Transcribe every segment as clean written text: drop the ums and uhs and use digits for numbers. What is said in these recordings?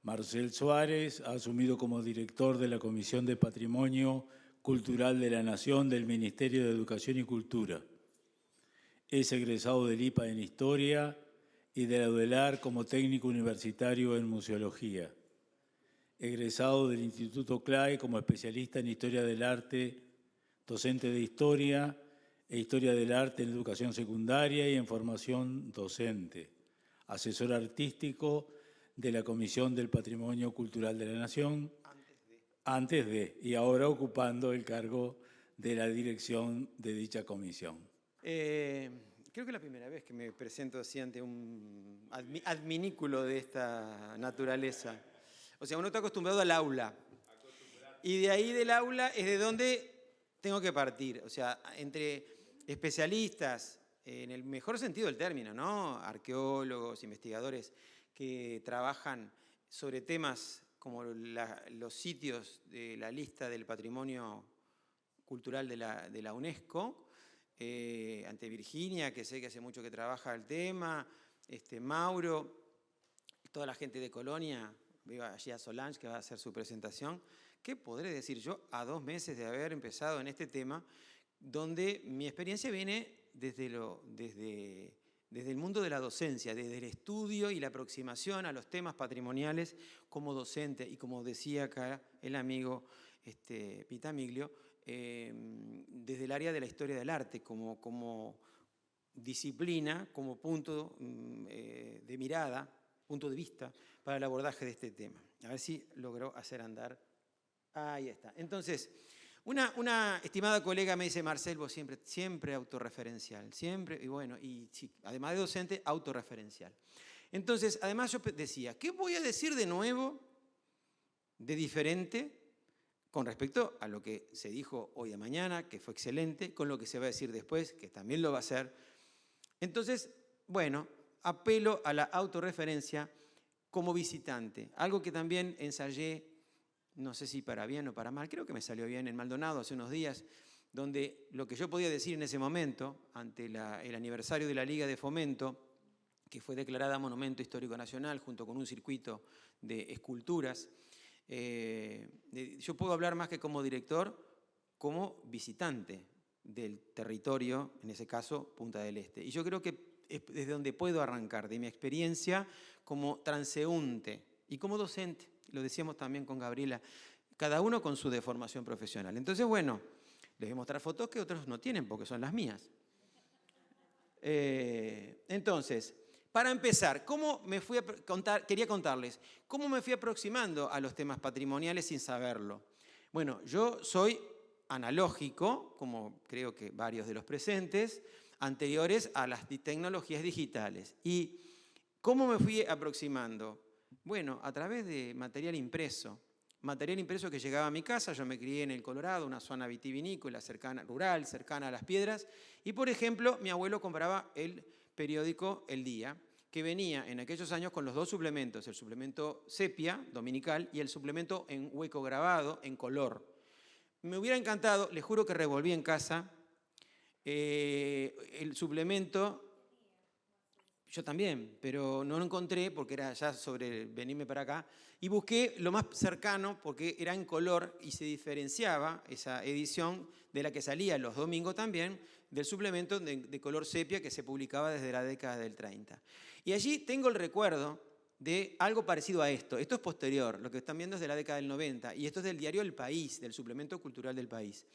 Marcel Suárez ha asumido como director de la Comisión de Patrimonio Cultural de la Nación del Ministerio de Educación y Cultura. Es egresado del IPA en Historia y de la UDELAR como técnico universitario en Museología. Egresado del Instituto CLAE como especialista en Historia del Arte, docente de Historia e Historia del Arte en Educación Secundaria y en Formación Docente. Asesor artístico de la Comisión del Patrimonio Cultural de la Nación, y ahora ocupando el cargo de la dirección de dicha comisión. Creo que es la primera vez que me presento así ante un adminículo de esta naturaleza. O sea, uno está acostumbrado al aula. Y de ahí del aula es de donde tengo que partir. O sea, entre especialistas, en el mejor sentido del término, ¿no? Arqueólogos, investigadores que trabajan sobre temas como los sitios de la lista del patrimonio cultural de la UNESCO, ante Virginia, que sé que hace mucho que trabaja el tema, Mauro, toda la gente de Colonia, veo allí a Solange que va a hacer su presentación. ¿Qué podré decir yo a 2 meses de haber empezado en este tema, donde mi experiencia viene desde el mundo de la docencia, desde el estudio y la aproximación a los temas patrimoniales como docente y como decía acá el amigo Pitamiglio, desde el área de la historia del arte como disciplina, como punto de mirada, punto de vista para el abordaje de este tema. A ver si logró hacer andar. Ahí está. Entonces, una estimada colega me dice, Marcel, vos siempre autorreferencial, siempre, y bueno, y sí, además de docente, autorreferencial. Entonces, además yo decía, ¿qué voy a decir de nuevo, de diferente, con respecto a lo que se dijo hoy de mañana, que fue excelente, con lo que se va a decir después, que también lo va a hacer? Entonces, bueno, apelo a la autorreferencia como visitante, algo que también ensayé, no sé si para bien o para mal, creo que me salió bien en Maldonado hace unos días, donde lo que yo podía decir en ese momento, ante el aniversario de la Liga de Fomento, que fue declarada Monumento Histórico Nacional junto con un circuito de esculturas, yo puedo hablar más que como director, como visitante del territorio, en ese caso Punta del Este. Y yo creo que es desde donde puedo arrancar, de mi experiencia como transeúnte y como docente. Lo decíamos también con Gabriela, cada uno con su deformación profesional. Entonces, bueno, les voy a mostrar fotos que otros no tienen porque son las mías. Entonces, para empezar, quería contarles cómo me fui aproximando a los temas patrimoniales sin saberlo. Bueno, yo soy analógico, como creo que varios de los presentes, anteriores a las tecnologías digitales. ¿Y cómo me fui aproximando? Bueno, a través de material impreso que llegaba a mi casa. Yo me crié en el Colorado, una zona vitivinícola rural, cercana a las piedras, y por ejemplo, mi abuelo compraba el periódico El Día, que venía en aquellos años con los 2 suplementos, el suplemento sepia, dominical, y el suplemento en hueco grabado, en color. Me hubiera encantado, les juro que revolví en casa, el suplemento. Yo también, pero no lo encontré porque era ya sobre venirme para acá. Y busqué lo más cercano porque era en color y se diferenciaba esa edición de la que salía los domingos también, del suplemento de color sepia que se publicaba desde la década del 30. Y allí tengo el recuerdo de algo parecido a esto. Esto es posterior, lo que están viendo es de la década del 90 y esto es del diario El País, del suplemento cultural del País,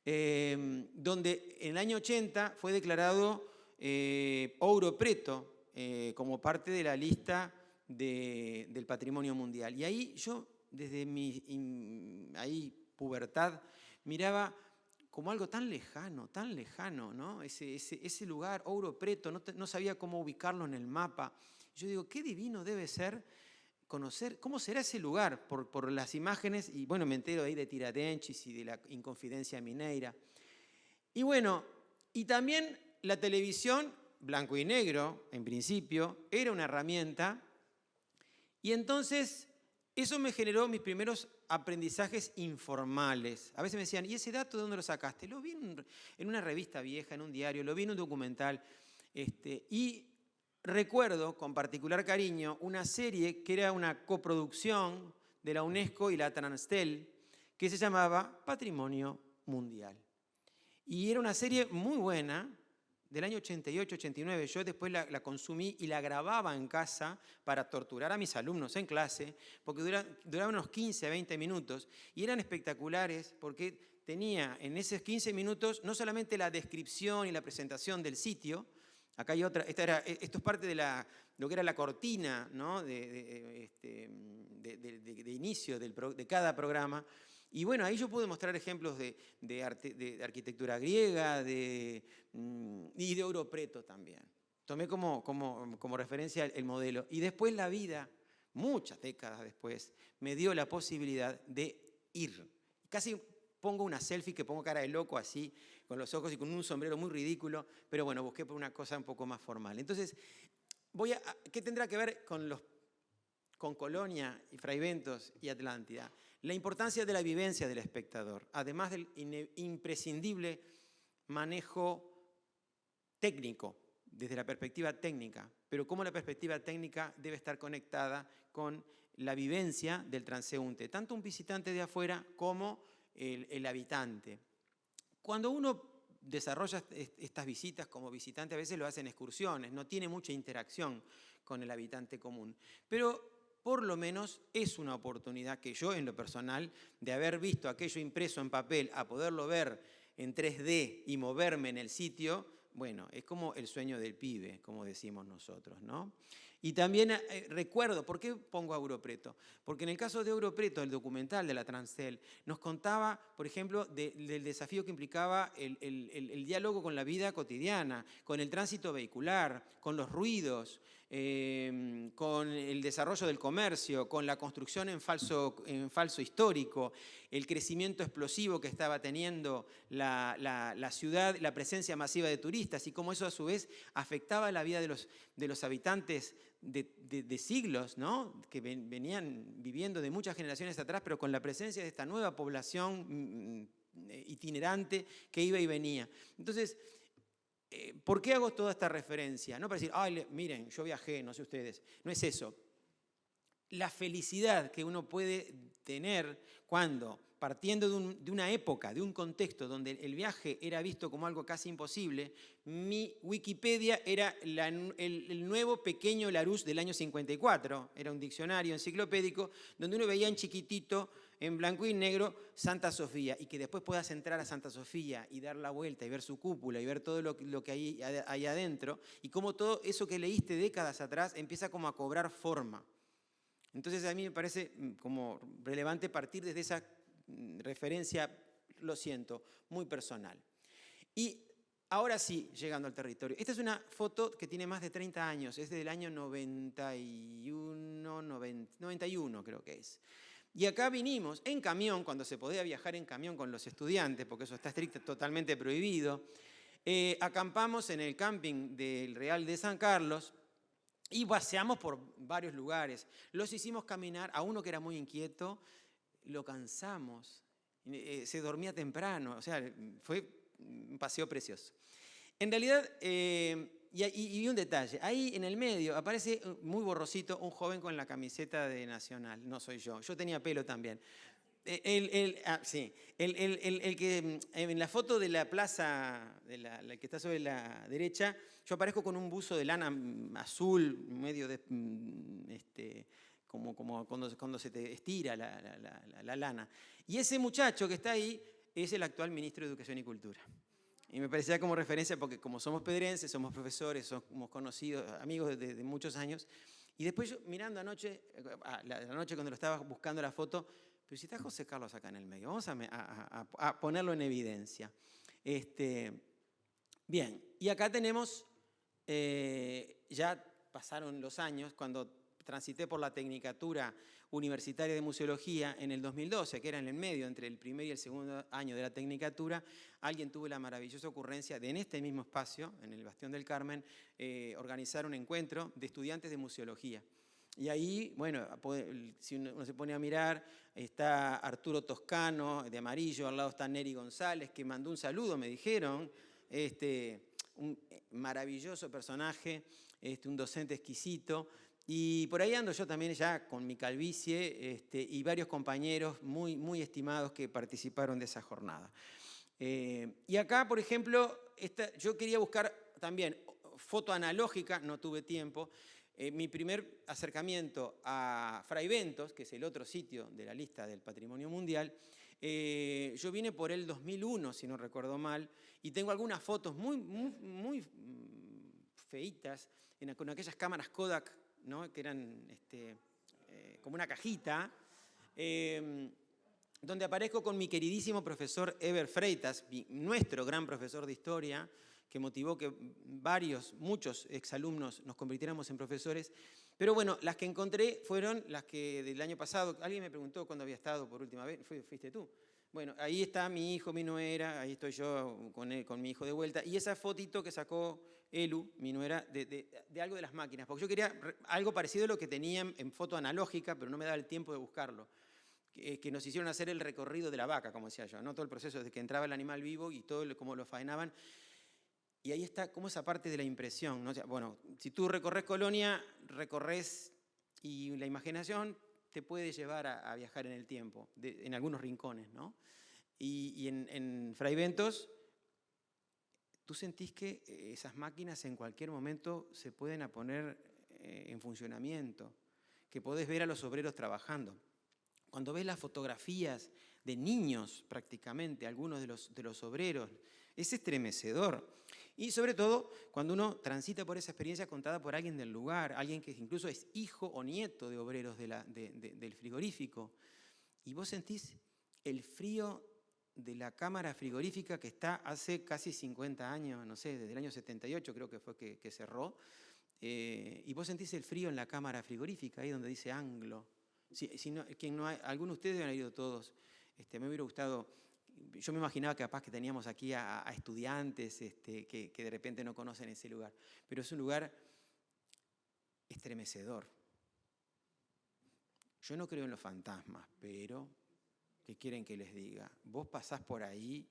donde en el año 80 fue declarado Ouro Preto, como parte de la lista del patrimonio mundial. Y ahí yo, desde mi pubertad, miraba como algo tan lejano, ¿no? Ese lugar, Ouro Preto, no sabía cómo ubicarlo en el mapa. Yo digo, qué divino debe ser conocer cómo será ese lugar por las imágenes, y bueno, me entero ahí de Tiradentes y de la Inconfidencia Mineira. Y bueno, y también la televisión, blanco y negro, en principio, era una herramienta, y entonces eso me generó mis primeros aprendizajes informales. A veces me decían, ¿y ese dato de dónde lo sacaste? Lo vi en una revista vieja, en un diario, lo vi en un documental, y recuerdo con particular cariño una serie que era una coproducción de la UNESCO y la Transtel, que se llamaba Patrimonio Mundial. Y era una serie muy buena, del año 88-89. Yo después la consumí y la grababa en casa para torturar a mis alumnos en clase, porque duraban unos 15 a 20 minutos y eran espectaculares porque tenía en esos 15 minutos no solamente la descripción y la presentación del sitio. Acá hay otra, esto es parte de lo que era la cortina, ¿no? de inicio de cada programa. Y bueno, ahí yo pude mostrar ejemplos de arquitectura griega y de Ouro Preto también. Tomé como referencia el modelo. Y después la vida, muchas décadas después, me dio la posibilidad de ir. Casi pongo una selfie que pongo cara de loco así, con los ojos y con un sombrero muy ridículo, pero bueno, busqué por una cosa un poco más formal. Entonces, ¿qué tendrá que ver con Colonia y Fraiventos y Atlántida? La importancia de la vivencia del espectador, además del imprescindible manejo técnico, desde la perspectiva técnica, pero cómo la perspectiva técnica debe estar conectada con la vivencia del transeúnte, tanto un visitante de afuera como el habitante. Cuando uno desarrolla estas visitas como visitante, a veces lo hace en excursiones, no tiene mucha interacción con el habitante común, pero por lo menos es una oportunidad que yo, en lo personal, de haber visto aquello impreso en papel a poderlo ver en 3D y moverme en el sitio, bueno, es como el sueño del pibe, como decimos nosotros, ¿no? Y también recuerdo, ¿por qué pongo a Ouro Preto? Porque en el caso de Ouro Preto, el documental de la Transtel, nos contaba, por ejemplo, del desafío que implicaba el diálogo con la vida cotidiana, con el tránsito vehicular, con los ruidos, con el desarrollo del comercio, con la construcción en falso histórico, el crecimiento explosivo que estaba teniendo la ciudad, la presencia masiva de turistas y cómo eso a su vez afectaba la vida de los habitantes de siglos, ¿no? Que venían viviendo de muchas generaciones atrás, pero con la presencia de esta nueva población itinerante que iba y venía. Entonces, ¿por qué hago toda esta referencia? No para decir, ay, miren, yo viajé, no sé ustedes. No es eso. La felicidad que uno puede tener cuando, partiendo de una época, de un contexto donde el viaje era visto como algo casi imposible, mi Wikipedia era el nuevo pequeño Larousse del año 54. Era un diccionario enciclopédico donde uno veía en chiquitito, en blanco y negro, Santa Sofía, y que después puedas entrar a Santa Sofía y dar la vuelta y ver su cúpula y ver todo lo que hay adentro, y cómo todo eso que leíste décadas atrás empieza como a cobrar forma. Entonces a mí me parece como relevante partir desde esa referencia, lo siento, muy personal. Y ahora sí, llegando al territorio. Esta es una foto que tiene más de 30 años, es del año 91 creo que es. Y acá vinimos en camión, cuando se podía viajar en camión con los estudiantes, porque eso está totalmente prohibido. Acampamos en el camping del Real de San Carlos y paseamos por varios lugares. Los hicimos caminar, a uno que era muy inquieto, lo cansamos, se dormía temprano, o sea, fue un paseo precioso. En realidad, y un detalle, ahí en el medio aparece muy borrosito un joven con la camiseta de Nacional, no soy yo tenía pelo también. Sí, el que en la foto de la plaza, la que está sobre la derecha, yo aparezco con un buzo de lana azul, medio de, como cuando se te estira la lana. Y ese muchacho que está ahí es el actual ministro de Educación y Cultura. Y me parecía como referencia porque como somos pedrenses, somos profesores, somos conocidos, amigos de muchos años. Y después yo mirando anoche, la noche cuando lo estaba buscando la foto, pero si está José Carlos acá en el medio, vamos a ponerlo en evidencia. Bien, y acá tenemos, ya pasaron los años, cuando transité por la Tecnicatura Universitaria de Museología en el 2012, que era en el medio, entre el primer y el segundo año de la Tecnicatura, alguien tuvo la maravillosa ocurrencia de en este mismo espacio, en el Bastión del Carmen, organizar un encuentro de estudiantes de museología. Y ahí, bueno, si uno se pone a mirar, está Arturo Toscano, de amarillo, al lado está Neri González, que mandó un saludo, me dijeron. un maravilloso personaje, un docente exquisito. Y por ahí ando yo también ya con mi calvicie y varios compañeros muy, muy estimados que participaron de esa jornada. Y acá, por ejemplo, yo quería buscar también foto analógica, no tuve tiempo. Mi primer acercamiento a Fray Bentos, que es el otro sitio de la lista del Patrimonio Mundial, yo vine por el 2001, si no recuerdo mal, y tengo algunas fotos muy feitas con aquellas cámaras Kodak, ¿no? Que eran como una cajita, donde aparezco con mi queridísimo profesor Eber Freitas, nuestro gran profesor de historia, que motivó que muchos exalumnos nos convirtiéramos en profesores. Pero bueno, las que encontré fueron las que del año pasado. Alguien me preguntó cuándo había estado por última vez. ¿Fuiste tú? Bueno, ahí está mi hijo, mi nuera, ahí estoy yo con mi hijo de vuelta. Y esa fotito que sacó Elu, mi nuera, de algo de las máquinas. Porque yo quería algo parecido a lo que tenían en foto analógica, pero no me daba el tiempo de buscarlo. Que nos hicieron hacer el recorrido de la vaca, como decía yo, ¿no? Todo el proceso desde que entraba el animal vivo y todo cómo lo faenaban. Y ahí está como esa parte de la impresión, ¿no? O sea, bueno, si tú recorres Colonia, recorres y la imaginación te puede llevar a viajar en el tiempo, en algunos rincones, ¿no? Y en Fray Bentos, tú sentís que esas máquinas en cualquier momento se pueden poner en funcionamiento, que podés ver a los obreros trabajando. Cuando ves las fotografías de niños prácticamente, algunos de los obreros, es estremecedor. Y sobre todo cuando uno transita por esa experiencia contada por alguien del lugar, alguien que incluso es hijo o nieto de obreros del frigorífico. Y vos sentís el frío de la cámara frigorífica que está hace casi 50 años, no sé, desde el año 78 creo que fue que cerró. Y vos sentís el frío en la cámara frigorífica, ahí donde dice Anglo. Algunos de ustedes han ido todos. Me hubiera gustado, yo me imaginaba que capaz que teníamos aquí a estudiantes que de repente no conocen ese lugar, pero es un lugar estremecedor. Yo no creo en los fantasmas, pero ¿qué quieren que les diga? Vos pasás por ahí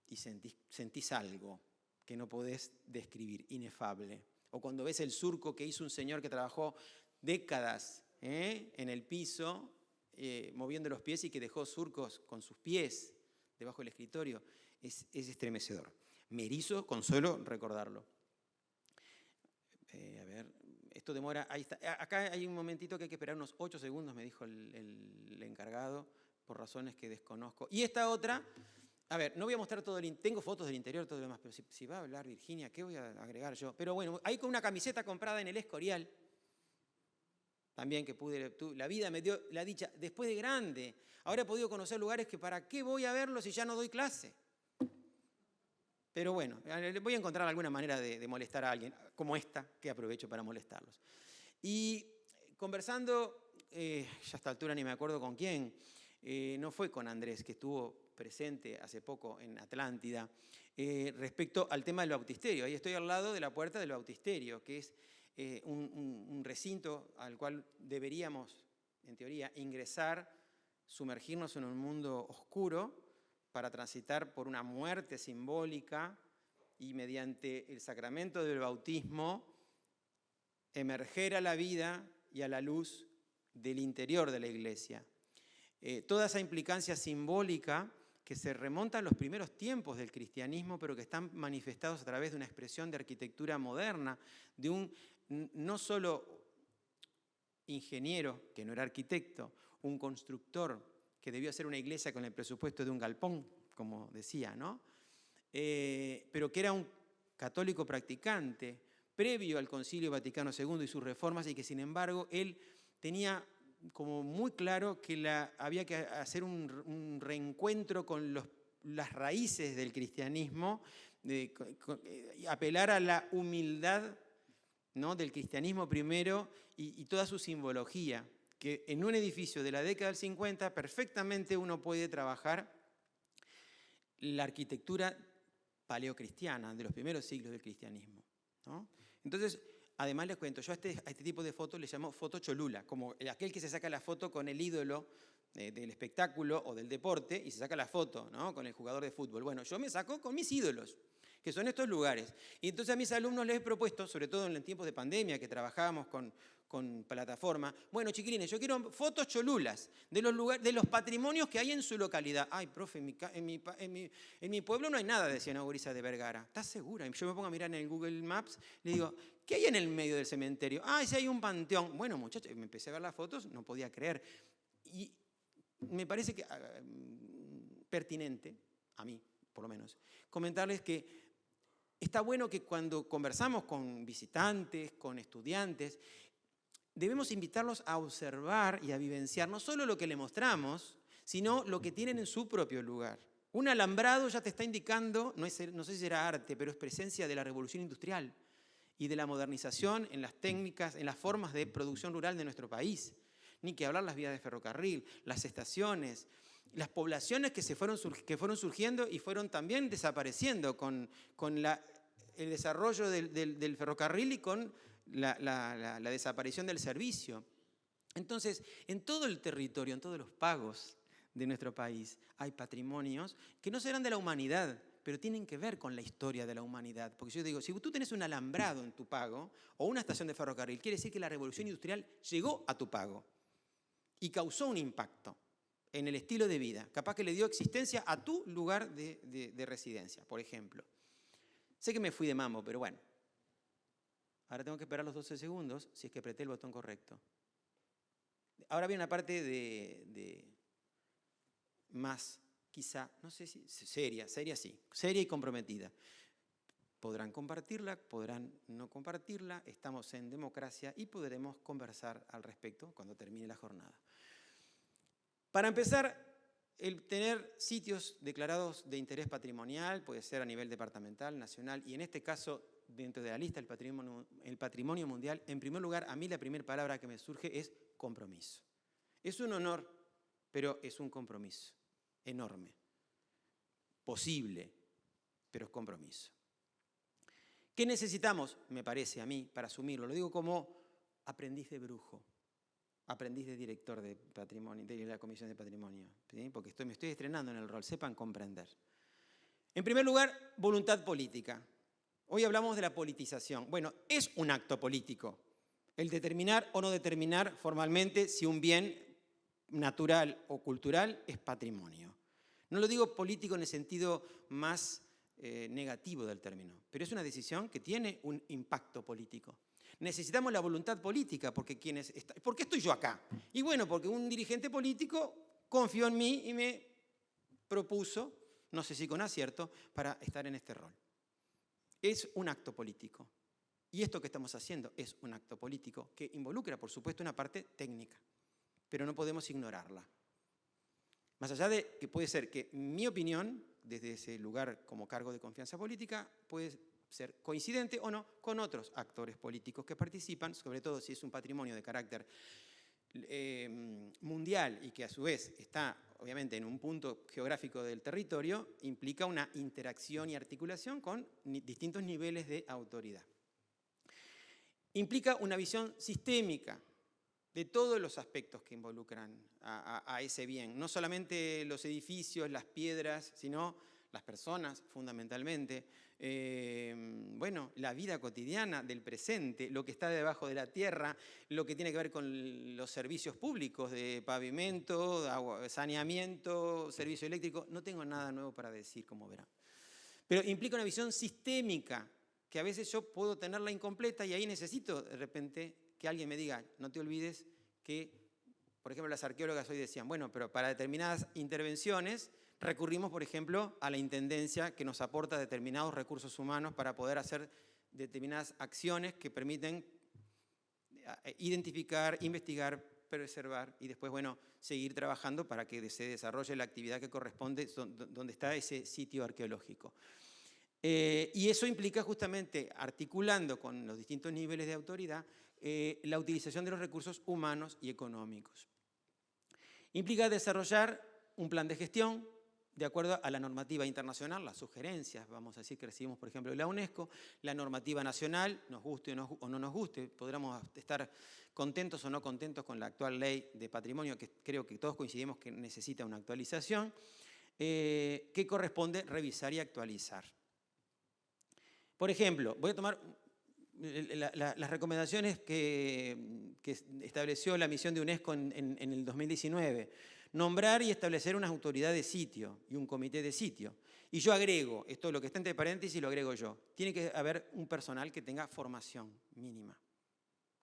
y sentís algo que no podés describir, inefable. O cuando ves el surco que hizo un señor que trabajó décadas en el piso, moviendo los pies y que dejó surcos con sus pies debajo del escritorio, es estremecedor. Me erizo con solo recordarlo. A ver, esto demora, ahí está. Acá hay un momentito que hay que esperar unos 8 segundos, me dijo el encargado, por razones que desconozco. Y esta otra, a ver, no voy a mostrar todo tengo fotos del interior, todo lo demás, pero si va a hablar Virginia, ¿qué voy a agregar yo? Pero bueno, ahí con una camiseta comprada en el Escorial, también que la vida me dio la dicha, después de grande, ahora he podido conocer lugares que para qué voy a verlos si ya no doy clase. Pero bueno, voy a encontrar alguna manera de molestar a alguien, como esta, que aprovecho para molestarlos. Y conversando, ya a esta altura ni me acuerdo con quién, no fue con Andrés, que estuvo presente hace poco en Atlántida, respecto al tema del bautisterio. Ahí estoy al lado de la puerta del bautisterio, que es un recinto al cual deberíamos, en teoría, ingresar, sumergirnos en un mundo oscuro para transitar por una muerte simbólica y mediante el sacramento del bautismo emerger a la vida y a la luz del interior de la iglesia. Toda esa implicancia simbólica que se remonta a los primeros tiempos del cristianismo, pero que están manifestados a través de una expresión de arquitectura moderna, de un no solo ingeniero, que no era arquitecto, un constructor que debió hacer una iglesia con el presupuesto de un galpón, como decía, ¿no? Pero que era un católico practicante, previo al Concilio Vaticano II y sus reformas, y que sin embargo él tenía como muy claro que había que hacer un reencuentro con las raíces del cristianismo, apelar a la humildad, ¿no?, del cristianismo primero y toda su simbología, que en un edificio de la década del 50 perfectamente uno puede trabajar la arquitectura paleocristiana de los primeros siglos del cristianismo, ¿no? Entonces, además les cuento, yo a este tipo de fotos le llamo foto cholula, como aquel que se saca la foto con el ídolo del espectáculo o del deporte y se saca la foto, ¿no?, con el jugador de fútbol. Bueno, yo me saco con mis ídolos, que son estos lugares. Y entonces a mis alumnos les he propuesto, sobre todo en tiempos de pandemia, que trabajábamos con plataforma, bueno, chiquilines, yo quiero fotos cholulas de los lugares, de los patrimonios que hay en su localidad. Ay, profe, en mi pueblo no hay nada, decía Noguriza de Vergara. ¿Estás segura? Y yo me pongo a mirar en el Google Maps, le digo, ¿qué hay en el medio del cementerio? Ah, sí hay un panteón. Bueno, muchachos, me empecé a ver las fotos, no podía creer. Y me parece que pertinente, a mí por lo menos, comentarles que está bueno que cuando conversamos con visitantes, con estudiantes, debemos invitarlos a observar y a vivenciar no solo lo que le mostramos, sino lo que tienen en su propio lugar. Un alambrado ya te está indicando, no sé si será arte, pero es presencia de la revolución industrial y de la modernización en las técnicas, en las formas de producción rural de nuestro país. Ni que hablar las vías de ferrocarril, las estaciones, las poblaciones que fueron surgiendo y fueron también desapareciendo con el desarrollo del ferrocarril y con la desaparición del servicio. Entonces, en todo el territorio, en todos los pagos de nuestro país, hay patrimonios que no serán de la humanidad, pero tienen que ver con la historia de la humanidad. Porque yo digo, si tú tenés un alambrado en tu pago o una estación de ferrocarril, quiere decir que la revolución industrial llegó a tu pago y causó un impacto en el estilo de vida. Capaz que le dio existencia a tu lugar de residencia, por ejemplo. Sé que me fui de mambo, pero bueno. Ahora tengo que esperar los 12 segundos si es que apreté el botón correcto. Ahora viene una parte de más, quizá, no sé si seria sí, seria y comprometida. Podrán compartirla, podrán no compartirla, estamos en democracia y podremos conversar al respecto cuando termine la jornada. Para empezar, el tener sitios declarados de interés patrimonial puede ser a nivel departamental, nacional y en este caso dentro de la lista del patrimonio mundial, en primer lugar, a mí la primera palabra que me surge es compromiso. Es un honor, pero es un compromiso enorme, posible, pero es compromiso. ¿Qué necesitamos, me parece a mí, para asumirlo? Lo digo como aprendiz de brujo, aprendiz de director de patrimonio, de la Comisión de Patrimonio, ¿sí? Porque me estoy estrenando en el rol, sepan comprender. En primer lugar, voluntad política. Hoy hablamos de la politización. Bueno, es un acto político el determinar o no determinar formalmente si un bien natural o cultural es patrimonio. No lo digo político en el sentido más negativo del término, pero es una decisión que tiene un impacto político. Necesitamos la voluntad política, porque ¿por qué estoy yo acá? Y bueno, porque un dirigente político confió en mí y me propuso, no sé si con acierto, para estar en este rol. Es un acto político. Y esto que estamos haciendo es un acto político que involucra, por supuesto, una parte técnica, pero no podemos ignorarla. Más allá de que puede ser que mi opinión, desde ese lugar como cargo de confianza política, puede ser coincidente o no con otros actores políticos que participan, sobre todo si es un patrimonio de carácter mundial y que a su vez está obviamente en un punto geográfico del territorio, implica una interacción y articulación con distintos niveles de autoridad. Implica una visión sistémica de todos los aspectos que involucran a ese bien, no solamente los edificios, las piedras, sino las personas fundamentalmente, bueno, la vida cotidiana del presente, lo que está debajo de la tierra, lo que tiene que ver con los servicios públicos de pavimento, agua, saneamiento, servicio eléctrico. No tengo nada nuevo para decir, como verán. Pero implica una visión sistémica, que a veces yo puedo tenerla incompleta y ahí necesito de repente que alguien me diga, no te olvides que, por ejemplo, las arqueólogas hoy decían, bueno, pero para determinadas intervenciones recurrimos, por ejemplo, a la intendencia que nos aporta determinados recursos humanos para poder hacer determinadas acciones que permiten identificar, investigar, preservar y después, bueno, seguir trabajando para que se desarrolle la actividad que corresponde donde está ese sitio arqueológico. Y eso implica justamente, articulando con los distintos niveles de autoridad, la utilización de los recursos humanos y económicos. Implica desarrollar un plan de gestión de acuerdo a la normativa internacional, las sugerencias, vamos a decir, que recibimos, por ejemplo, de la UNESCO, la normativa nacional, nos guste o no nos guste, podremos estar contentos o no contentos con la actual ley de patrimonio, que creo que todos coincidimos que necesita una actualización, que corresponde revisar y actualizar. Por ejemplo, voy a tomar las recomendaciones que estableció la misión de UNESCO en el 2019. Nombrar y establecer una autoridad de sitio y un comité de sitio. Y yo agrego, esto es lo que está entre paréntesis, lo agrego yo. Tiene que haber un personal que tenga formación mínima,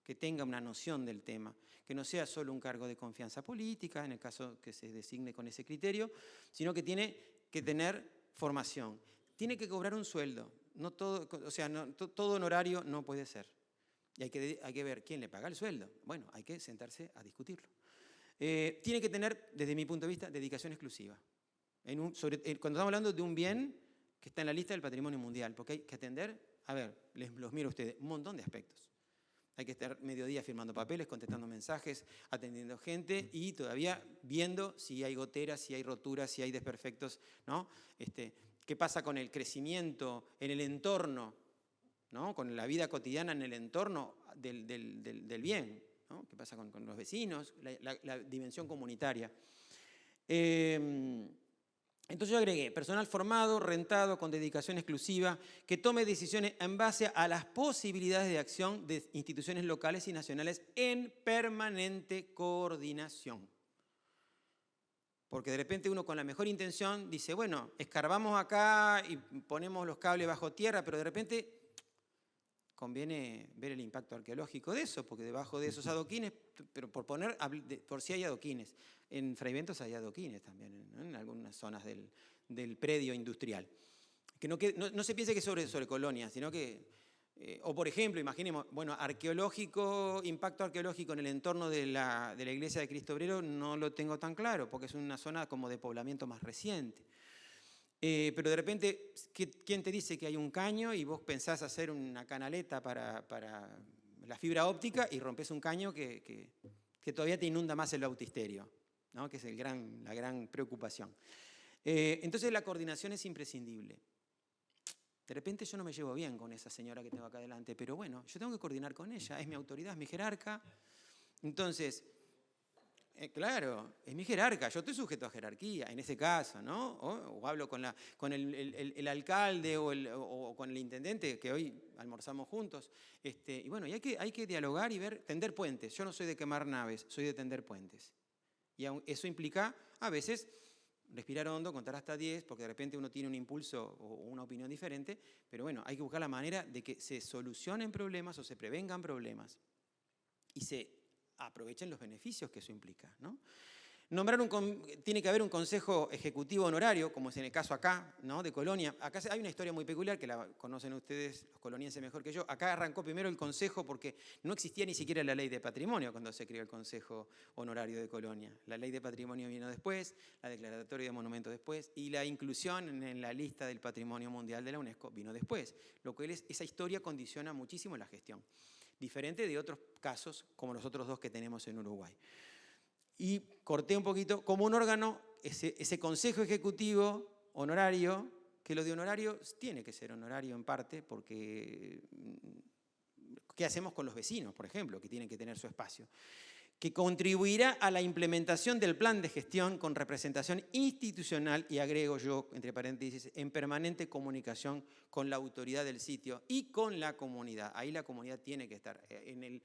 que tenga una noción del tema, que no sea solo un cargo de confianza política, en el caso que se designe con ese criterio, sino que tiene que tener formación. Tiene que cobrar un sueldo. No todo, o sea, todo honorario no puede ser. Y hay que ver quién le paga el sueldo. Bueno, hay que sentarse a discutirlo. Tiene que tener, desde mi punto de vista, dedicación exclusiva. Cuando estamos hablando de un bien que está en la lista del patrimonio mundial, porque hay que atender, a ver, los miro a ustedes, un montón de aspectos. Hay que estar mediodía firmando papeles, contestando mensajes, atendiendo gente y todavía viendo si hay goteras, si hay roturas, si hay desperfectos, ¿no? ¿Qué pasa con el crecimiento en el entorno, ¿no? Con la vida cotidiana en el entorno del bien, ¿no? ¿Qué pasa con los vecinos? La dimensión comunitaria. Entonces yo agregué personal formado, rentado, con dedicación exclusiva, que tome decisiones en base a las posibilidades de acción de instituciones locales y nacionales en permanente coordinación. Porque de repente uno con la mejor intención dice, bueno, escarbamos acá y ponemos los cables bajo tierra, pero de repente conviene ver el impacto arqueológico de eso, porque debajo de esos adoquines, pero por si hay adoquines, en Fraiventos hay adoquines también, ¿no? En algunas zonas del predio industrial. Que no se piense que es sobre Colonia, sino que, o por ejemplo, imaginemos, bueno, impacto arqueológico en el entorno de la iglesia de Cristo Obrero no lo tengo tan claro, porque es una zona como de poblamiento más reciente. Pero de repente, ¿quién te dice que hay un caño y vos pensás hacer una canaleta para la fibra óptica y rompes un caño que todavía te inunda más el bautisterio, ¿no? Que es la gran preocupación? Entonces la coordinación es imprescindible. De repente yo no me llevo bien con esa señora que tengo acá adelante, pero bueno, yo tengo que coordinar con ella, es mi autoridad, es mi jerarca. Entonces, claro, es mi jerarca, yo estoy sujeto a jerarquía, en ese caso, ¿no? O hablo con el alcalde o con el intendente, que hoy almorzamos juntos. Y bueno, hay que dialogar y tender puentes. Yo no soy de quemar naves, soy de tender puentes. Y eso implica, a veces, respirar hondo, contar hasta 10, porque de repente uno tiene un impulso o una opinión diferente, pero bueno, hay que buscar la manera de que se solucionen problemas o se prevengan problemas y se aprovechen los beneficios que eso implica, ¿no? Tiene que haber un consejo ejecutivo honorario, como es en el caso acá, ¿no? De Colonia. Acá hay una historia muy peculiar que la conocen ustedes, los colonienses mejor que yo. Acá arrancó primero el consejo porque no existía ni siquiera la ley de patrimonio cuando se creó el consejo honorario de Colonia. La ley de patrimonio vino después, la declaratoria de monumentos después y la inclusión en la lista del patrimonio mundial de la UNESCO vino después. Lo cual esa historia condiciona muchísimo la gestión. Diferente de otros casos como los otros dos que tenemos en Uruguay. Y corté un poquito, como un órgano, ese consejo ejecutivo honorario, que lo de honorario tiene que ser honorario en parte, porque ¿qué hacemos con los vecinos, por ejemplo, que tienen que tener su espacio? Que contribuirá a la implementación del plan de gestión con representación institucional, y agrego yo, entre paréntesis, en permanente comunicación con la autoridad del sitio y con la comunidad. Ahí la comunidad tiene que estar. En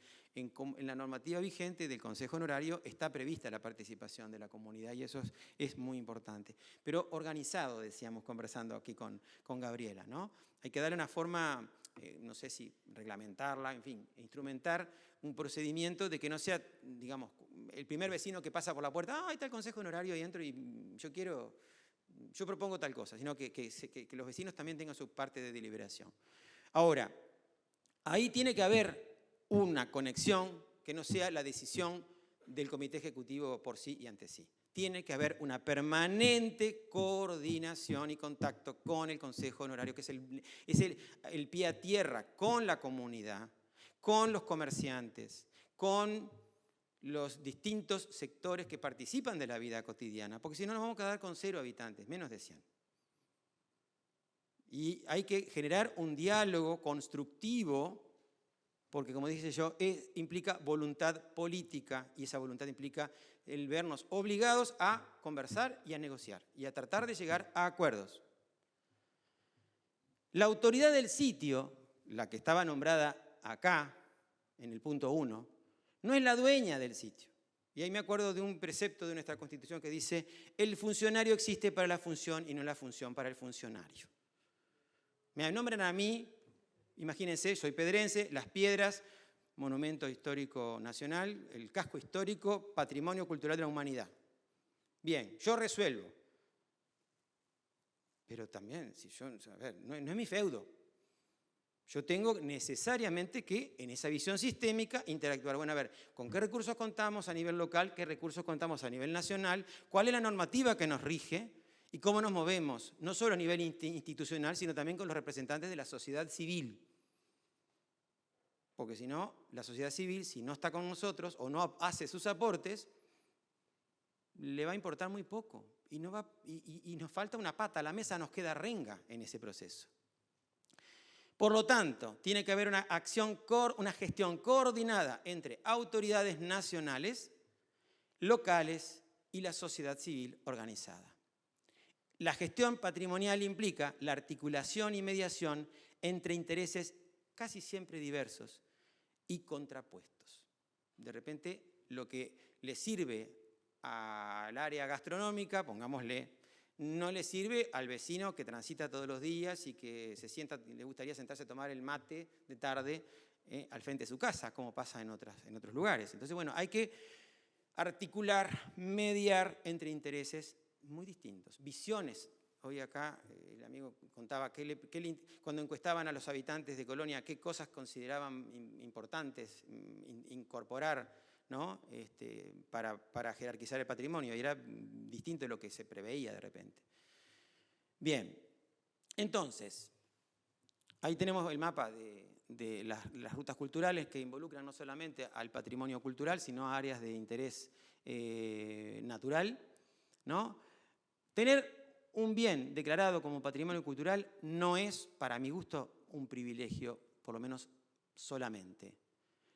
la normativa vigente del Consejo Honorario está prevista la participación de la comunidad y eso es muy importante. Pero organizado, decíamos, conversando aquí con Gabriela, ¿no? Hay que darle una forma, no sé si reglamentarla, en fin, instrumentar un procedimiento de que no sea, digamos, el primer vecino que pasa por la puerta, ahí está el consejo honorario y entro y yo propongo tal cosa, sino que los vecinos también tengan su parte de deliberación. Ahora, ahí tiene que haber una conexión que no sea la decisión del comité ejecutivo por sí y ante sí. Tiene que haber una permanente coordinación y contacto con el consejo honorario, que es el pie a tierra con la comunidad, con los comerciantes, con los distintos sectores que participan de la vida cotidiana, porque si no nos vamos a quedar con 0 habitantes, menos de 100. Y hay que generar un diálogo constructivo, porque como dije yo, implica voluntad política, y esa voluntad implica el vernos obligados a conversar y a negociar, y a tratar de llegar a acuerdos. La autoridad del sitio, la que estaba nombrada acá, en el punto 1, no es la dueña del sitio. Y ahí me acuerdo de un precepto de nuestra Constitución que dice: el funcionario existe para la función y no la función para el funcionario. Me nombran a mí, imagínense, soy pedrense, Las Piedras, monumento histórico nacional, el casco histórico, patrimonio cultural de la humanidad. Bien, yo resuelvo. Pero también, si yo, a ver, no es mi feudo. Yo tengo necesariamente que, en esa visión sistémica, interactuar. Bueno, a ver, ¿con qué recursos contamos a nivel local? ¿Qué recursos contamos a nivel nacional? ¿Cuál es la normativa que nos rige? ¿Y cómo nos movemos? No solo a nivel institucional, sino también con los representantes de la sociedad civil. Porque si no, la sociedad civil, si no está con nosotros o no hace sus aportes, le va a importar muy poco. Y nos falta una pata, la mesa nos queda renga en ese proceso. Por lo tanto, tiene que haber una gestión coordinada entre autoridades nacionales, locales y la sociedad civil organizada. La gestión patrimonial implica la articulación y mediación entre intereses casi siempre diversos y contrapuestos. De repente, lo que le sirve al área gastronómica, pongámosle, no le sirve al vecino que transita todos los días y que le gustaría sentarse a tomar el mate de tarde al frente de su casa, como pasa en otros lugares. Entonces, bueno, hay que articular, mediar entre intereses muy distintos, visiones. Hoy acá el amigo contaba cuando encuestaban a los habitantes de Colonia qué cosas consideraban importantes incorporar, ¿no? para jerarquizar el patrimonio, y era distinto de lo que se preveía de repente. Bien, entonces, ahí tenemos el mapa de las rutas culturales que involucran no solamente al patrimonio cultural, sino a áreas de interés natural, ¿no? Tener un bien declarado como patrimonio cultural no es, para mi gusto, un privilegio, por lo menos solamente.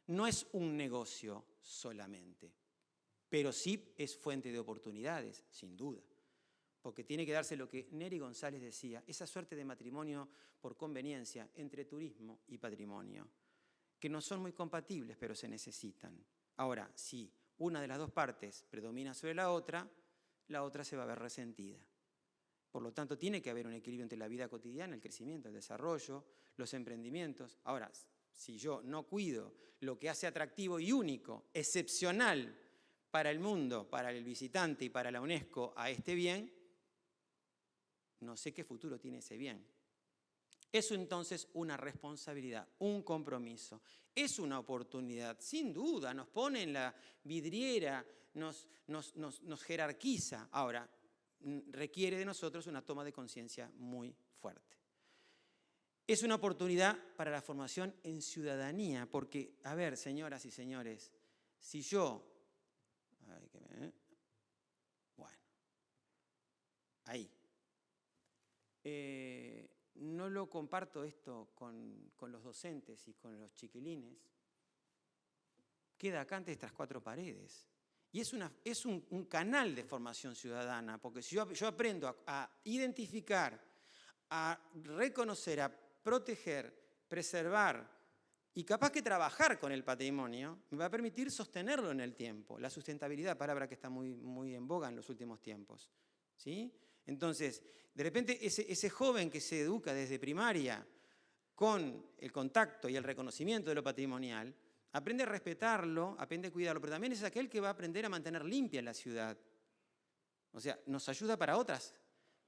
No es un negocio solamente, pero sí es fuente de oportunidades, sin duda. Porque tiene que darse lo que Neri González decía, esa suerte de matrimonio por conveniencia entre turismo y patrimonio, que no son muy compatibles, pero se necesitan. Ahora, si una de las dos partes predomina sobre la otra se va a ver resentida. Por lo tanto, tiene que haber un equilibrio entre la vida cotidiana, el crecimiento, el desarrollo, los emprendimientos. Ahora, si yo no cuido lo que hace atractivo y único, excepcional para el mundo, para el visitante y para la UNESCO a este bien, no sé qué futuro tiene ese bien. Es entonces una responsabilidad, un compromiso, es una oportunidad, sin duda, nos pone en la vidriera, nos jerarquiza. Ahora, requiere de nosotros una toma de conciencia muy fuerte. Es una oportunidad para la formación en ciudadanía, porque, a ver, señoras y señores, si yo, bueno, ahí, no lo comparto esto con los docentes y con los chiquilines, queda acá ante estas cuatro paredes. Y es un canal de formación ciudadana, porque si yo aprendo a identificar, a reconocer, a proteger, preservar y capaz que trabajar con el patrimonio, me va a permitir sostenerlo en el tiempo. La sustentabilidad, palabra que está muy, muy en boga en los últimos tiempos, ¿sí? Entonces, de repente ese joven que se educa desde primaria con el contacto y el reconocimiento de lo patrimonial, aprende a respetarlo, aprende a cuidarlo, pero también es aquel que va a aprender a mantener limpia la ciudad. O sea, nos ayuda para otras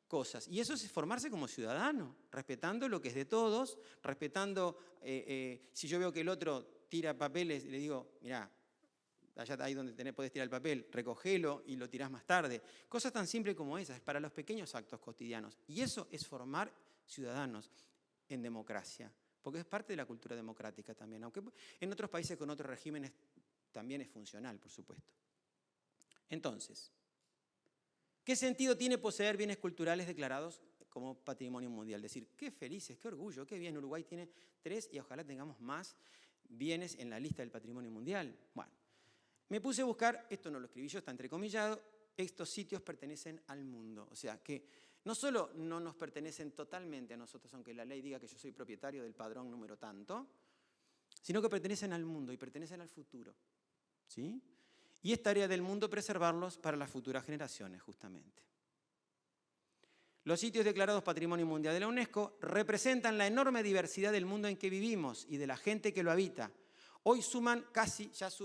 cosas. Y eso es formarse como ciudadano, respetando lo que es de todos, respetando, si yo veo que el otro tira papeles, le digo, mirá, allá ahí donde podés tirar el papel, recogelo y lo tirás más tarde. Cosas tan simples como esas, para los pequeños actos cotidianos. Y eso es formar ciudadanos en democracia, porque es parte de la cultura democrática también, aunque en otros países con otros regímenes también es funcional, por supuesto. Entonces, ¿qué sentido tiene poseer bienes culturales declarados como patrimonio mundial? Decir, qué felices, qué orgullo, qué bien, Uruguay tiene 3 y ojalá tengamos más bienes en la lista del patrimonio mundial. Bueno, me puse a buscar, esto no lo escribí yo, está entrecomillado, estos sitios pertenecen al mundo, o sea que no solo no nos pertenecen totalmente a nosotros, aunque la ley diga que yo soy propietario del padrón número tanto, sino que pertenecen al mundo y pertenecen al futuro, ¿sí? Y es tarea del mundo preservarlos para las futuras generaciones, justamente. Los sitios declarados Patrimonio Mundial de la UNESCO representan la enorme diversidad del mundo en que vivimos y de la gente que lo habita. Hoy suman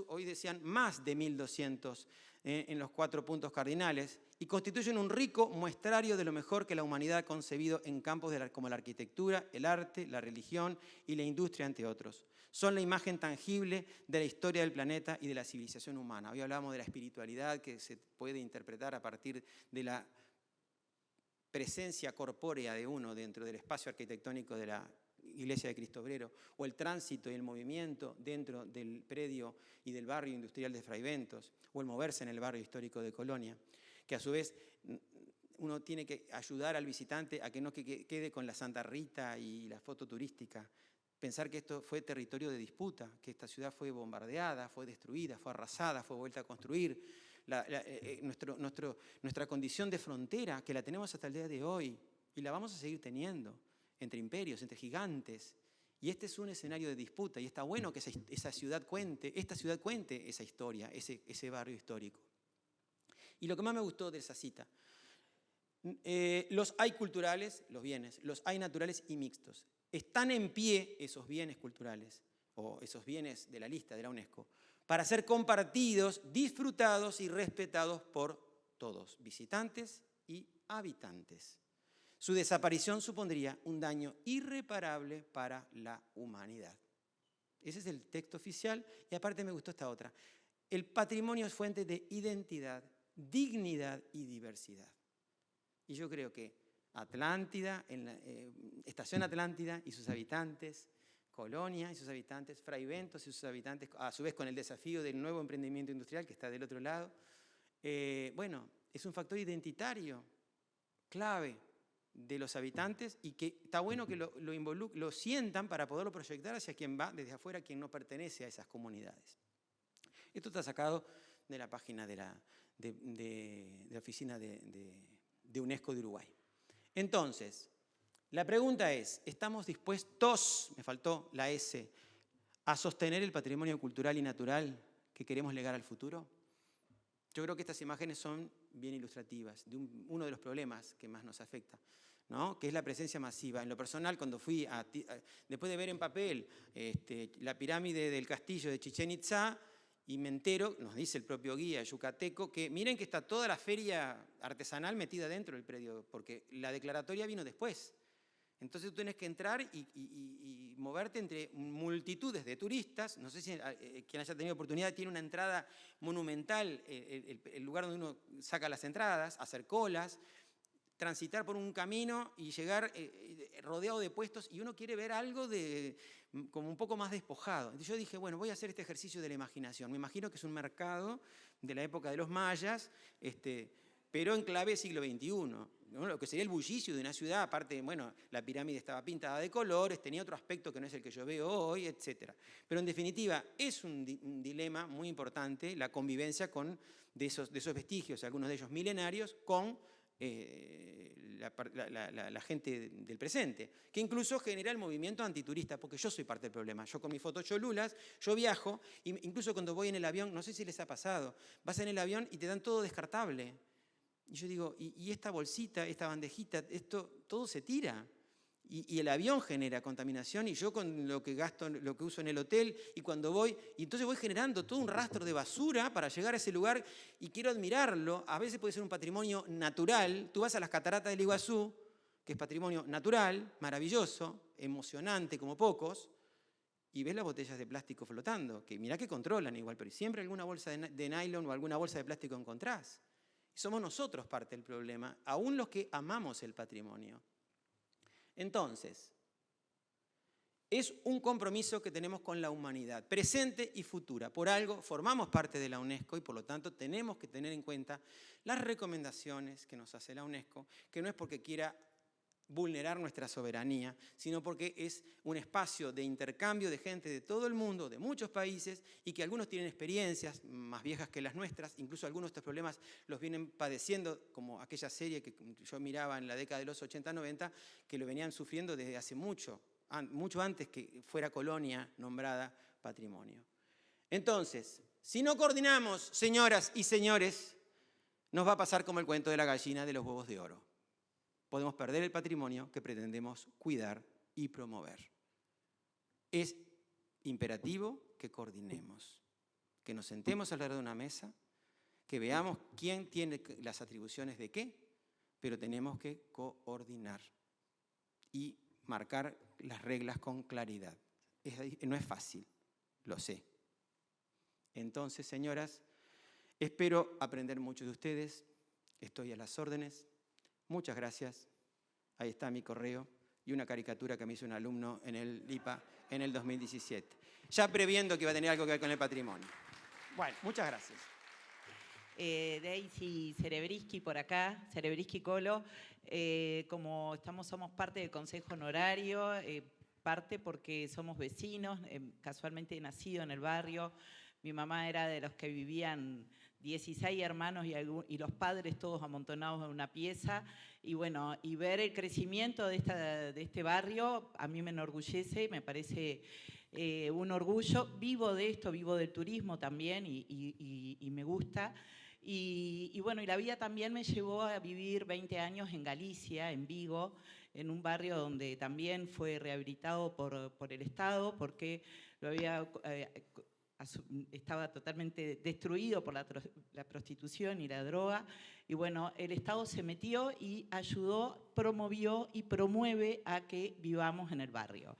hoy decían más de 1.200 en los 4 puntos cardinales y constituyen un rico muestrario de lo mejor que la humanidad ha concebido en campos como la arquitectura, el arte, la religión y la industria, entre otros. Son la imagen tangible de la historia del planeta y de la civilización humana. Hoy hablamos de la espiritualidad que se puede interpretar a partir de la presencia corpórea de uno dentro del espacio arquitectónico de la Iglesia de Cristo Obrero, o el tránsito y el movimiento dentro del predio y del barrio industrial de Fraiventos, o el moverse en el barrio histórico de Colonia, que a su vez uno tiene que ayudar al visitante a que no quede con la Santa Rita y la foto turística. Pensar que esto fue territorio de disputa, que esta ciudad fue bombardeada, fue destruida, fue arrasada, fue vuelta a construir. Nuestra condición de frontera, que la tenemos hasta el día de hoy, y la vamos a seguir teniendo, entre imperios, entre gigantes. Y este es un escenario de disputa, y está bueno que esta ciudad cuente esa historia, ese barrio histórico. Y lo que más me gustó de esa cita, los hay culturales, los bienes, los hay naturales y mixtos. Están en pie esos bienes culturales, o esos bienes de la lista de la UNESCO, para ser compartidos, disfrutados y respetados por todos, visitantes y habitantes. Su desaparición supondría un daño irreparable para la humanidad. Ese es el texto oficial, y aparte me gustó esta otra. El patrimonio es fuente de identidad, dignidad y diversidad. Y yo creo que Atlántida, Estación Atlántida y sus habitantes, Colonia y sus habitantes, Fraiventos y sus habitantes, a su vez con el desafío del nuevo emprendimiento industrial que está del otro lado, bueno, es un factor identitario clave de los habitantes, y que está bueno que lo sientan para poderlo proyectar hacia quien va desde afuera, quien no pertenece a esas comunidades. Esto está sacado de la página de la oficina de UNESCO de Uruguay. Entonces, la pregunta es, ¿estamos dispuestos, me faltó la S, a sostener el patrimonio cultural y natural que queremos legar al futuro? Yo creo que estas imágenes son bien ilustrativas de uno de los problemas que más nos afecta, ¿no? Que es la presencia masiva. En lo personal, cuando fui, después de ver en papel la pirámide del castillo de Chichén Itzá, y me entero, nos dice el propio guía yucateco, que miren que está toda la feria artesanal metida dentro del predio, porque la declaratoria vino después. Entonces tú tienes que entrar y moverte entre multitudes de turistas. No sé si quien haya tenido oportunidad tiene una entrada monumental, el lugar donde uno saca las entradas, hacer colas, transitar por un camino y llegar rodeado de puestos, y uno quiere ver algo como un poco más despojado. Entonces yo dije, bueno, voy a hacer este ejercicio de la imaginación. Me imagino que es un mercado de la época de los mayas, pero en clave siglo XXI, ¿no? Lo que sería el bullicio de una ciudad. Aparte, bueno, la pirámide estaba pintada de colores, tenía otro aspecto que no es el que yo veo hoy, etc. Pero en definitiva, es un dilema muy importante la convivencia de esos vestigios, algunos de ellos milenarios, con la gente del presente, que incluso genera el movimiento antiturista, porque yo soy parte del problema. Yo con mis fotocholulas, yo viajo, incluso cuando voy en el avión, no sé si les ha pasado, vas en el avión y te dan todo descartable. Y yo digo, y esta bolsita, esta bandejita, esto todo se tira. Y el avión genera contaminación, y yo con lo que gasto, lo que uso en el hotel, y cuando voy, y entonces voy generando todo un rastro de basura para llegar a ese lugar, y quiero admirarlo. A veces puede ser un patrimonio natural. Tú vas a las cataratas del Iguazú, que es patrimonio natural, maravilloso, emocionante como pocos, y ves las botellas de plástico flotando, que mirá que controlan igual, pero siempre alguna bolsa de nylon o alguna bolsa de plástico encontrás. Y somos nosotros parte del problema, aún los que amamos el patrimonio. Entonces, es un compromiso que tenemos con la humanidad, presente y futura. Por algo formamos parte de la UNESCO, y por lo tanto tenemos que tener en cuenta las recomendaciones que nos hace la UNESCO, que no es porque quiera vulnerar nuestra soberanía, sino porque es un espacio de intercambio de gente de todo el mundo, de muchos países, y que algunos tienen experiencias más viejas que las nuestras, incluso algunos de estos problemas los vienen padeciendo, como aquella serie que yo miraba en la década de los 80-90, que lo venían sufriendo desde hace mucho antes que fuera colonia nombrada patrimonio. Entonces, si no coordinamos, señoras y señores, nos va a pasar como el cuento de la gallina de los huevos de oro. Podemos perder el patrimonio que pretendemos cuidar y promover. Es imperativo que coordinemos, que nos sentemos alrededor de una mesa, que veamos quién tiene las atribuciones de qué, pero tenemos que coordinar y marcar las reglas con claridad. No es fácil, lo sé. Entonces, señoras, espero aprender mucho de ustedes. Estoy a las órdenes. Muchas gracias. Ahí está mi correo y una caricatura que me hizo un alumno en el LIPA en el 2017. Ya previendo que iba a tener algo que ver con el patrimonio. Bueno, muchas gracias. Daisy Cerebrisky por acá, Cerebrisky Colo. Como somos parte del Consejo Honorario, parte porque somos vecinos, casualmente he nacido en el barrio. Mi mamá era de los que vivían 16 hermanos y los padres todos amontonados en una pieza. Y bueno, y ver el crecimiento de este barrio a mí me enorgullece, me parece un orgullo. Vivo de esto, vivo del turismo también y me gusta. Y bueno, y la vida también me llevó a vivir 20 años en Galicia, en Vigo, en un barrio donde también fue rehabilitado por el Estado porque lo había... estaba totalmente destruido por la prostitución y la droga, y bueno, el Estado se metió y ayudó, promovió y promueve a que vivamos en el barrio.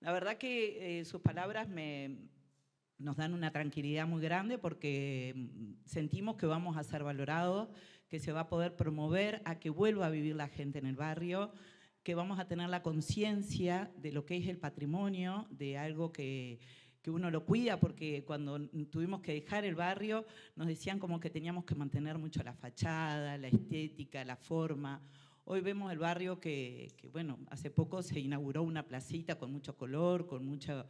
La verdad que sus palabras nos dan una tranquilidad muy grande porque sentimos que vamos a ser valorados, que se va a poder promover a que vuelva a vivir la gente en el barrio, que vamos a tener la conciencia de lo que es el patrimonio, de algo que uno lo cuida, porque cuando tuvimos que dejar el barrio nos decían como que teníamos que mantener mucho la fachada, la estética, la forma. Hoy vemos el barrio que bueno, hace poco se inauguró una placita con mucho color, con mucho...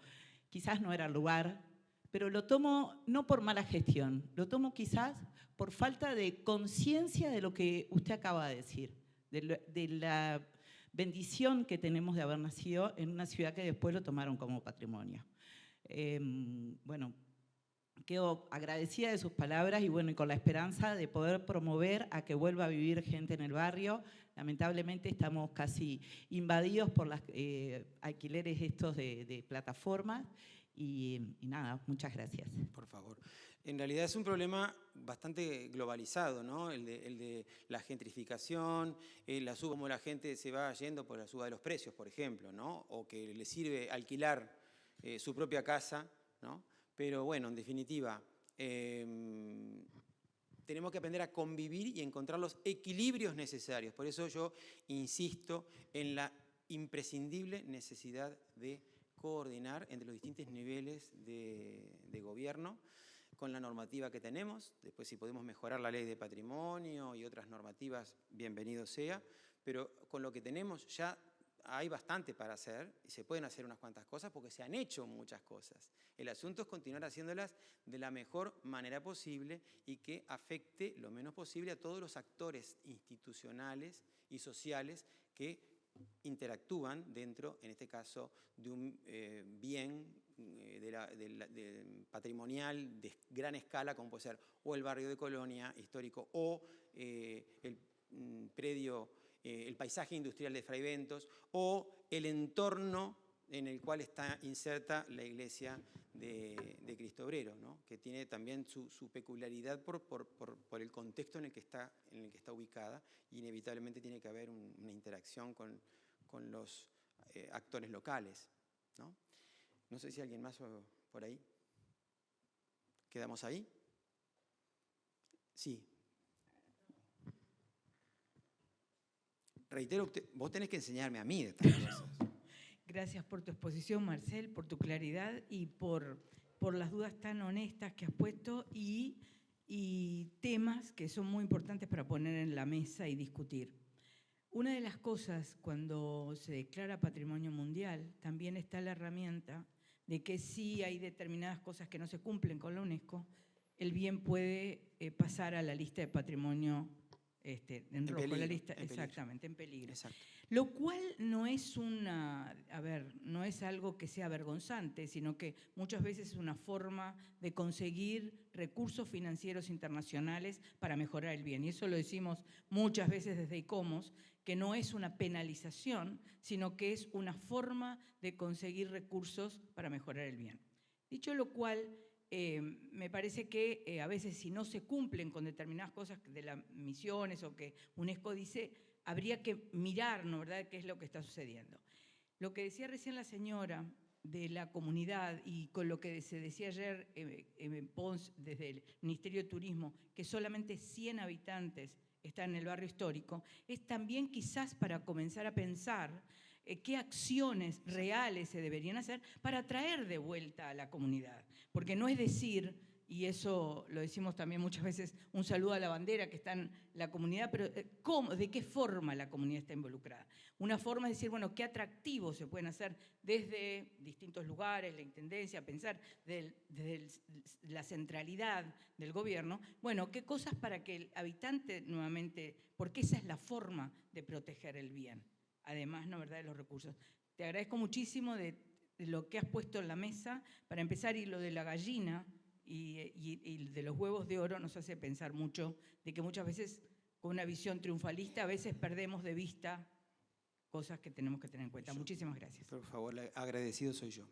Quizás no era el lugar, pero lo tomo no por mala gestión, lo tomo quizás por falta de conciencia de lo que usted acaba de decir, de la bendición que tenemos de haber nacido en una ciudad que después lo tomaron como patrimonio. Bueno, quedo agradecida de sus palabras y bueno, y con la esperanza de poder promover a que vuelva a vivir gente en el barrio. Lamentablemente estamos casi invadidos por los alquileres estos de plataformas y nada, muchas gracias. Por favor. En realidad es un problema bastante globalizado, ¿no? El de la gentrificación, la suba, como la gente se va yendo por la suba de los precios, por ejemplo, ¿no? O que le sirve alquilar su propia casa, ¿no? Pero bueno, en definitiva, tenemos que aprender a convivir y encontrar los equilibrios necesarios. Por eso yo insisto en la imprescindible necesidad de coordinar entre los distintos niveles de gobierno con la normativa que tenemos. Después, si podemos mejorar la ley de patrimonio y otras normativas, bienvenido sea, pero con lo que tenemos ya hay bastante para hacer y se pueden hacer unas cuantas cosas porque se han hecho muchas cosas. El asunto es continuar haciéndolas de la mejor manera posible y que afecte lo menos posible a todos los actores institucionales y sociales que interactúan dentro, en este caso, de un bien patrimonial de gran escala, como puede ser o el barrio de Colonia histórico o el predio, el paisaje industrial de Fray Bentos o el entorno en el cual está inserta la iglesia de Cristo Obrero, ¿no? Que tiene también su peculiaridad por el contexto en el que está ubicada y inevitablemente tiene que haber una interacción con los actores locales, ¿no? No sé si alguien más por ahí. ¿Quedamos ahí? Sí. Reitero, vos tenés que enseñarme a mí de estas cosas. Gracias por tu exposición, Marcel, por tu claridad y por las dudas tan honestas que has puesto y temas que son muy importantes para poner en la mesa y discutir. Una de las cosas cuando se declara patrimonio mundial, también está la herramienta de que si hay determinadas cosas que no se cumplen con la UNESCO, el bien puede pasar a la lista de patrimonio en rojo, peligro, la lista, en peligro. exactamente, en peligro. Exacto. Lo cual no es no es algo que sea vergonzante, sino que muchas veces es una forma de conseguir recursos financieros internacionales para mejorar el bien. Y eso lo decimos muchas veces desde ICOMOS, que no es una penalización, sino que es una forma de conseguir recursos para mejorar el bien. Dicho lo cual, me parece que a veces si no se cumplen con determinadas cosas de las misiones o que UNESCO dice, habría que mirar, ¿no, verdad?, qué es lo que está sucediendo. Lo que decía recién la señora de la comunidad y con lo que se decía ayer en Pons desde el Ministerio de Turismo, que solamente 100 habitantes están en el barrio histórico, es también quizás para comenzar a pensar qué acciones reales se deberían hacer para traer de vuelta a la comunidad. Porque no es decir, y eso lo decimos también muchas veces, un saludo a la bandera que está en la comunidad, pero ¿cómo, de qué forma la comunidad está involucrada? Una forma es decir, bueno, qué atractivos se pueden hacer desde distintos lugares, la intendencia, pensar desde la centralidad del gobierno, bueno, qué cosas para que el habitante nuevamente, porque esa es la forma de proteger el bien, además, ¿no, verdad?, de los recursos. Te agradezco muchísimo de lo que has puesto en la mesa, para empezar, y lo de la gallina, y de los huevos de oro nos hace pensar mucho de que muchas veces con una visión triunfalista a veces perdemos de vista cosas que tenemos que tener en cuenta. Muchísimas gracias. Por favor, agradecido soy yo.